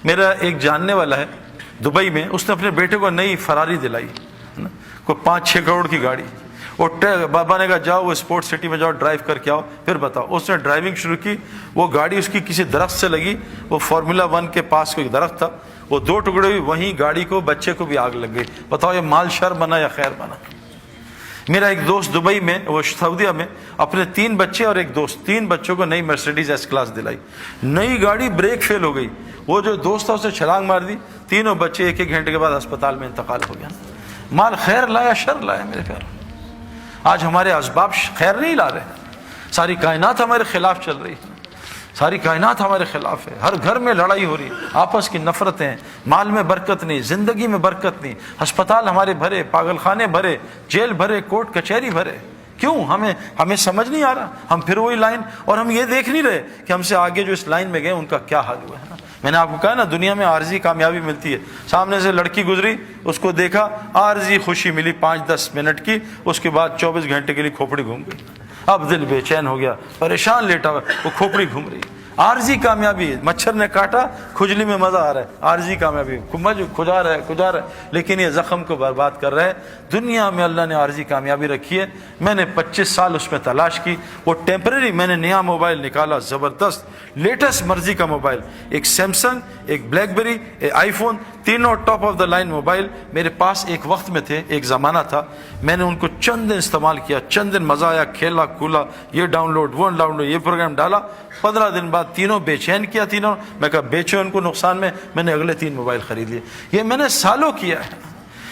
میرا ایک جاننے والا ہے دبئی میں، اس نے اپنے بیٹے کو نئی فراری دلائی، کوئی 5-6 کروڑ کی گاڑی. اور بابا نے کہا جاؤ وہ اسپورٹ سٹی میں جاؤ ڈرائیو کر کے آؤ پھر بتاؤ. اس نے ڈرائیونگ شروع کی، وہ گاڑی اس کی کسی درخت سے لگی، وہ فارمولا 1 کے پاس کوئی درخت تھا، وہ 2 ٹکڑے ہوئی، وہیں گاڑی کو بچے کو بھی آگ لگ گئی. بتاؤ یہ مال شر بنا یا خیر بنا؟ میرا ایک دوست دبئی میں، وہ سعودیہ میں، اپنے 3 بچے اور ایک دوست، 3 بچوں کو نئی مرسیڈیز ایس کلاس دلائی. نئی گاڑی بریک فیل ہو گئی، وہ جو دوست تھا اسے چھلانگ مار دی، تینوں بچے 1-1 گھنٹے کے بعد اسپتال میں انتقال ہو گیا. مال خیر لایا شر لایا میرے پیارے؟ آج ہمارے اسباب خیر نہیں لا رہے، ساری کائنات ہمارے خلاف چل رہی ہے، ساری کائنات ہمارے خلاف ہے. ہر گھر میں لڑائی ہو رہی ہے، آپس کی نفرتیں، مال میں برکت نہیں، زندگی میں برکت نہیں، ہسپتال ہمارے بھرے، پاگل خانے بھرے، جیل بھرے، کورٹ کچہری بھرے. کیوں؟ ہمیں سمجھ نہیں آ رہا. ہم پھر وہی لائن، اور ہم یہ دیکھ نہیں رہے کہ ہم سے آگے جو اس لائن میں گئے ان کا کیا حال ہوا ہے. میں نے آپ کو کہا نا، دنیا میں عارضی کامیابی ملتی ہے. سامنے سے لڑکی گزری، اس کو دیکھا، عارضی خوشی ملی 5-10 منٹ کی، اس کے بعد 24 گھنٹے کے لیے کھوپڑی گھوم گئی. اب دل بے چین ہو گیا، پریشان لیٹا ہوا، وہ کھوپڑی گھوم رہی. عارضی کامیابی، مچھر نے کاٹا، کھجلی میں مزہ آ رہا ہے، عارضی کامیابی، کھجا رہا ہے، لیکن یہ زخم کو برباد کر رہا ہے. دنیا میں اللہ نے عارضی کامیابی رکھی ہے. میں نے 25 سال اس میں تلاش کی، وہ ٹیمپرری. میں نے نیا موبائل نکالا، زبردست لیٹسٹ مرضی کا موبائل، ایک سیمسنگ، ایک بلیک بیری، ایک آئی فون، تینوں top of the line mobile میرے پاس ایک وقت میں تھے، ایک زمانہ تھا. میں نے ان کو چند دن استعمال کیا، چند دن مزہ آیا، کھیلا کھولا، یہ ڈاؤن لوڈ وہ ڈاؤن لوڈ، یہ پروگرام ڈالا. 15 دن بعد تینوں بے چین کیا. تینوں میں کہا بیچو ان کو نقصان میں نے اگلے 3 موبائل خرید لیے. یہ میں نے سالوں کیا ہے،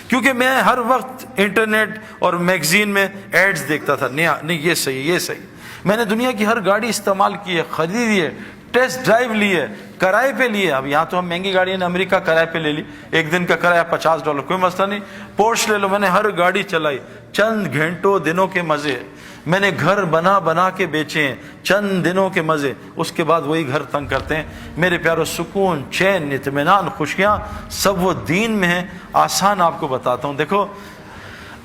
کیونکہ میں ہر وقت انٹرنیٹ اور میگزین میں ایڈز دیکھتا تھا، نہیں یہ صحیح، یہ صحیح. میں نے دنیا کی ہر گاڑی استعمال کی ہے، خریدی ہے، ٹیسٹ ڈرائیو لی ہے، کرائے پہ لیے. اب یہاں تو ہم مہنگی گاڑی نے امریکہ کرائے پہ لے لی، ایک دن کا کرایہ $50، کوئی مسئلہ نہیں. پورش لے لو، میں نے ہر گاڑی چلائی. چند گھنٹوں دنوں کے مزے، میں نے گھر بنا کے بیچے ہیں، چند دنوں کے مزے. اس کے بعد وہی گھر تنگ کرتے ہیں. میرے پیارو، سکون، چین، اطمینان، خوشیاں سب وہ دین میں ہیں. آسان آپ کو بتاتا ہوں، دیکھو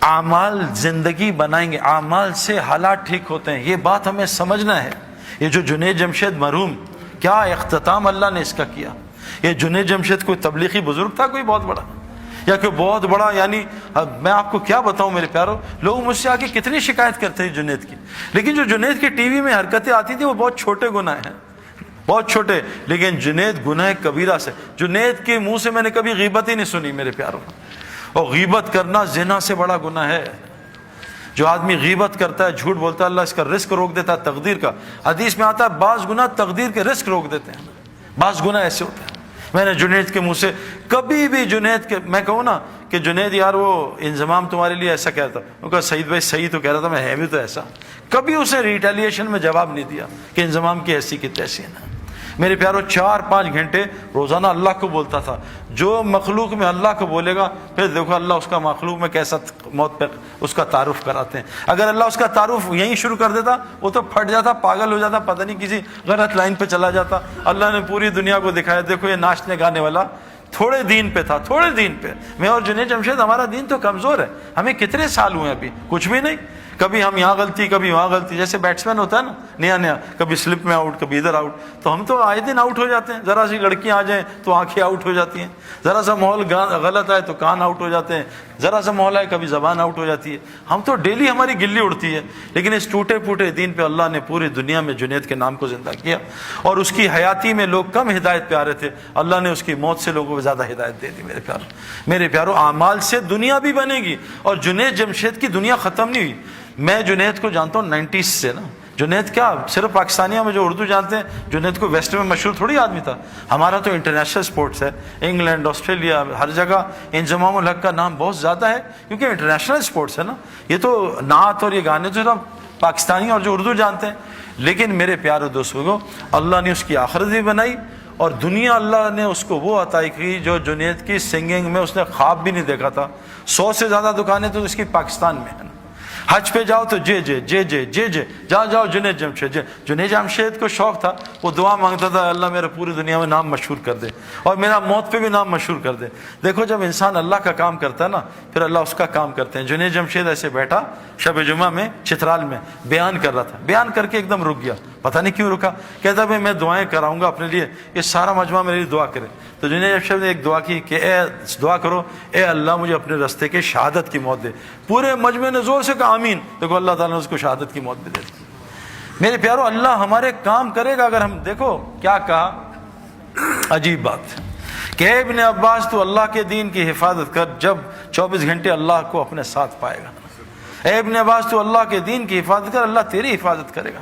اعمال زندگی بنائیں گے، اعمال سے حالات ٹھیک ہوتے ہیں، یہ بات ہمیں سمجھنا ہے. یہ جو جنید جمشید مرحوم، کیا اختتام اللہ نے اس کا کیا. یہ جنید جمشید کوئی تبلیغی بزرگ تھا کوئی بہت بڑا، یا کوئی بہت بڑا، یعنی میں آپ کو کیا بتاؤں میرے پیارو. لوگ مجھ سے آ کے کتنی شکایت کرتے ہیں جنید کی، لیکن جو جنید کی ٹی وی میں حرکتیں آتی تھی وہ بہت چھوٹے گناہ ہیں، بہت چھوٹے. لیکن جنید گناہ کبیرہ سے، جنید کے منہ سے میں نے کبھی غیبت ہی نہیں سنی میرے پیارو. اور غیبت کرنا زنا سے بڑا گناہ ہے. جو آدمی غیبت کرتا ہے، جھوٹ بولتا ہے، اللہ اس کا رزق روک دیتا ہے تقدیر کا. حدیث میں آتا ہے بعض گناہ تقدیر کے رزق روک دیتے ہیں، بعض گناہ ایسے ہوتے ہیں. میں نے جنید کے منہ سے کبھی بھی، جنید کے میں کہوں نا کہ جنید یار وہ انضمام تمہارے لیے ایسا کہہ رہا تھا، وہ کہا سعید بھائی صحیح تو کہہ رہا تھا، میں ہے بھی تو ایسا. کبھی اسے ریٹیلیشن میں جواب نہیں دیا کہ انضمام کی ایسی کی تیسی ہے. میرے پیارو 4-5 گھنٹے روزانہ اللہ کو بولتا تھا. جو مخلوق میں اللہ کو بولے گا، پھر دیکھو اللہ اس کا مخلوق میں کیسا موت پہ اس کا تعارف کراتے ہیں. اگر اللہ اس کا تعارف یہیں شروع کر دیتا، وہ تو پھٹ جاتا، پاگل ہو جاتا، پتہ نہیں کسی غلط لائن پہ چلا جاتا. اللہ نے پوری دنیا کو دکھایا، دیکھو یہ ناچنے گانے والا تھوڑے دین پہ تھا، تھوڑے دین پہ. میں اور جنید جمشید، ہمارا دین تو کمزور ہے. ہمیں کتنے سال ہوئے ابھی، کچھ بھی نہیں. کبھی ہم یہاں غلطی، کبھی وہاں غلطی. جیسے بیٹسمین ہوتا ہے نا، نیا کبھی سلپ میں آؤٹ، کبھی ادھر آؤٹ. تو ہم تو آئے دن آؤٹ ہو جاتے ہیں. ذرا سی لڑکیاں آ جائیں تو آنکھیں آؤٹ ہو جاتی ہیں، ذرا سا ماحول غلط آئے تو کان آؤٹ ہو جاتے ہیں، ذرا سا ماحول آئے کبھی زبان آؤٹ ہو جاتی ہے. ہم تو ڈیلی ہماری گلی اڑتی ہے. لیکن اس ٹوٹے پھوٹے دین پہ اللہ نے پوری دنیا میں جنید کے نام کو زندہ کیا. اور اس کی حیاتی میں لوگ کم ہدایت پہ آ رہے تھے، اللہ نے اس کی موت سے لوگوں کو زیادہ ہدایت دے دی. میرے پیارو، اعمال سے دنیا بھی بنے گی. اور جنید جمشید کی دنیا ختم نہیں ہوئی. میں جنید کو جانتا ہوں 90s سے نا. جنید کیا صرف پاکستانیہ میں جو اردو جانتے ہیں، جنید کو ویسٹ میں مشہور تھوڑی آدمی تھا. ہمارا تو انٹرنیشنل سپورٹس ہے، انگلینڈ، آسٹریلیا، ہر جگہ انضمام الحق کا نام بہت زیادہ ہے، کیونکہ انٹرنیشنل سپورٹس ہے نا. یہ تو نعت اور یہ گانے تو سب پاکستانی اور جو اردو جانتے ہیں. لیکن میرے پیارے دوستوں، اللہ نے اس کی آخرت بھی بنائی، اور دنیا اللہ نے اس کو وہ عطا کی جو جنید کی سنگنگ میں اس نے خواب بھی نہیں دیکھا تھا. 100 سے زیادہ دکانیں تو اس کی پاکستان میں ہیں. حج پہ جاؤ تو جاؤ جنید جمشید. جنید جمشید کو شوق تھا، وہ دعا مانگتا تھا اللہ میرے پوری دنیا میں نام مشہور کر دے، اور میرا موت پہ بھی نام مشہور کر دے. دیکھو جب انسان اللہ کا کام کرتا ہے نا، پھر اللہ اس کا کام کرتے ہیں. جنید جمشید ایسے بیٹھا شب جمعہ میں چترال میں بیان کر رہا تھا، بیان کر کے ایک دم رک گیا. پتہ نہیں کیوں رکا. کہتا بھائی میں دعائیں کراؤں گا اپنے لیے, یہ سارا مجمع میرے لیے دعا کرے. تو جنید شاہ نے ایک دعا کی کہ اے دعا کرو, اے اللہ مجھے اپنے راستے کے شہادت کی موت دے. پورے مجمع نے زور سے کہا آمین. دیکھو اللہ تعالیٰ نے اس کو شہادت کی موت بھی دے دی. میرے پیارو, اللہ ہمارے کام کرے گا اگر ہم, دیکھو کیا کہا, عجیب بات کہ اے ابن عباس تو اللہ کے دین کی حفاظت کر جب 24 گھنٹے اللہ کو اپنے ساتھ پائے گا. اے ابن عباس تو اللہ کے دین کی حفاظت کر, اللہ تیری حفاظت کرے گا.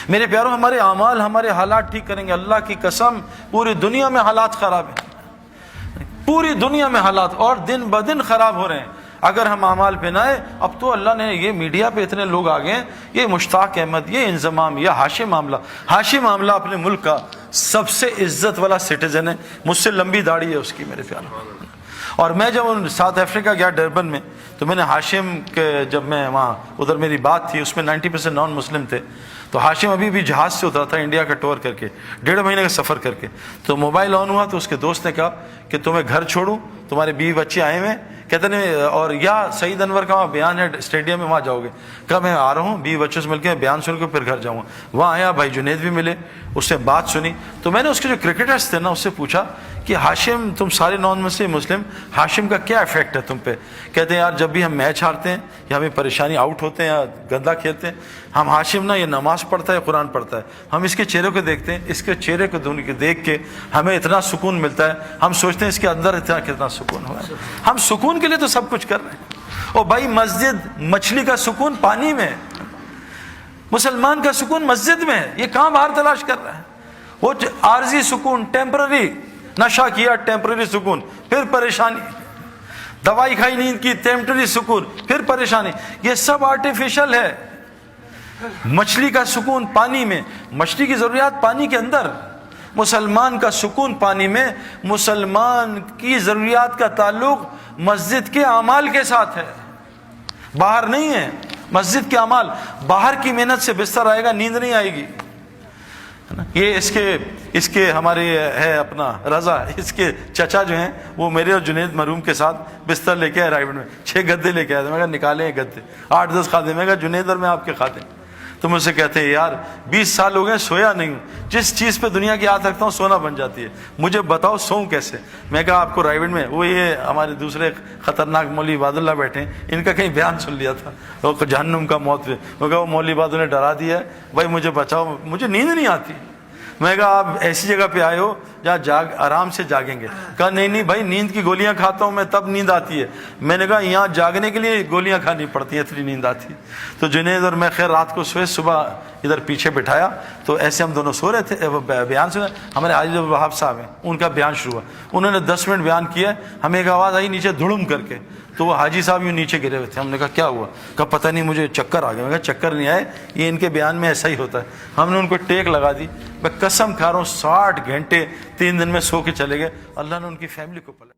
میرے پیارو, ہمارے اعمال ہمارے حالات ٹھیک کریں گے. اللہ کی قسم پوری دنیا میں حالات خراب ہیں, پوری دنیا میں حالات اور دن بدن خراب ہو رہے ہیں. اگر ہم اعمال پہ نہ آئے, اب تو اللہ نے یہ میڈیا پہ اتنے لوگ آ گئے ہیں, یہ مشتاق احمد, یہ انضمام, یہ ہاشم معاملہ. ہاشم معاملہ اپنے ملک کا سب سے عزت والا سٹیزن ہے, مجھ سے لمبی داڑھی ہے اس کی میرے پیارو. اور میں جب ساؤتھ افریقہ گیا ڈربن میں, تو میں نے ہاشم کے, جب میں وہاں ادھر میری بات تھی, اس میں 90% نان مسلم تھے. تو ہاشم ابھی بھی جہاز سے اترا تھا انڈیا کا ٹور کر کے, 1.5 مہینے کا سفر کر کے. تو موبائل آن ہوا تو اس کے دوست نے کہا کہ تمہیں گھر چھوڑوں, تمہارے بیوی بچے آئے ہوئے, کہتے نہیں, اور یا سعید انور کا وہاں بیان ہے اسٹیڈیم میں, وہاں جاؤ گے. کہا میں آ رہا ہوں, بیوی بچوں سے مل کے بیان سن کے پھر گھر جاؤں گا. وہاں آیا, بھائی جنید بھی ملے, اس سے بات سنی. تو میں نے اس کے جو کرکٹرز تھے نا, اس سے پوچھا کہ ہاشم, تم سارے نان مسلم, ہاشم کا کیا افیکٹ ہے تم پہ؟ کہتے ہیں یار جب بھی ہم میچ ہارتے ہیں یا ہمیں پریشانی, آؤٹ ہوتے ہیں یا گندا کھیلتے ہیں, ہم ہاشم نا یہ نماز پڑھتا ہے, قرآن پڑھتا ہے, ہم اس کے چہرے کو دیکھتے ہیں, اس کے چہرے کو دیکھ کے ہمیں اتنا سکون ملتا ہے, ہم سوچتے ہیں اس کے اندر کتنا سکون ہوا ہے. ہم سکون کے لیے تو سب کچھ کر رہے ہیں. اور بھائی مسجد, مچھلی کا سکون پانی میں, مسلمان کا سکون مسجد میں ہے. یہ کہاں باہر تلاش کر رہا ہے؟ وہ عارضی سکون, ٹیمپرری, نشہ کیا ٹیمپرری سکون, پھر پریشانی, دوائی کھائی نیند کی ٹیمپرری سکون, پھر پریشانی. یہ سب آرٹیفیشل ہے. مچھلی کا سکون پانی میں, مچھلی کی ضروریات پانی کے اندر, مسلمان کا سکون پانی میں. مسلمان کی ضروریات کا تعلق مسجد کے اعمال کے ساتھ ہے, باہر نہیں ہے. مسجد کے اعمال, باہر کی محنت سے بستر آئے گا, نیند نہیں آئے گی. یہ اس کے ہمارے ہے اپنا رضا, اس کے چچا جو ہیں وہ میرے اور جنید مرحوم کے ساتھ بستر لے کے آئے رائے میں, 6 گدے لے کے آئے تھے. میں کہا نکالیں یہ گدے, 8-10 کھاتے. میں کہا جنید اور میں آپ کے کھاتے. تو مجھ سے کہتے ہیں یار 20 سال ہو گئے سویا نہیں ہوں, جس چیز پہ دنیا کی ہاتھ رکھتا ہوں سونا بن جاتی ہے, مجھے بتاؤ سوؤں کیسے. میں کہا آپ کو رائیوڈ میں, وہ یہ ہمارے دوسرے خطرناک مولوی عباد اللہ بیٹھے ہیں, ان کا کہیں بیان سن لیا تھا, وہ جہنم کا موت پہ. میں کہا وہ مولوی عباد نے ڈرا دیا ہے, بھائی مجھے بچاؤ, مجھے نیند نہیں آتی. میں کہا آپ ایسی جگہ پہ آئے ہو جہاں آرام سے جاگیں گے. کہا نہیں بھائی, نیند کی گولیاں کھاتا ہوں میں تب نیند آتی ہے. میں نے کہا یہاں جاگنے کے لیے گولیاں کھانی پڑتی ہیں, اتنی نیند آتی ہے. تو جنید اور میں خیر رات کو سوئے, صبح ادھر پیچھے بٹھایا, تو ایسے ہم دونوں سو رہے تھے, بیان سنا. ہمارے حاجی وہاب صاحب ہیں, ان کا بیان شروع ہوا, انہوں نے 10 منٹ بیان کیا, ہمیں ایک آواز آئی نیچے دھڑم کر کے. تو وہ حاجی صاحب یوں نیچے گرے ہوئے تھے. ہم نے کہا کیا ہوا؟ کہا پتہ نہیں مجھے چکر آ گیا. میں کہا چکر نہیں آئے, یہ ان کے بیان میں ایسا ہی ہوتا ہے. ہم نے ان کو ٹیک لگا دی. میں قسم کھا رہا ہوں 60 گھنٹے 3 دن میں سو کے چلے گئے. اللہ نے ان کی فیملی کو پلٹ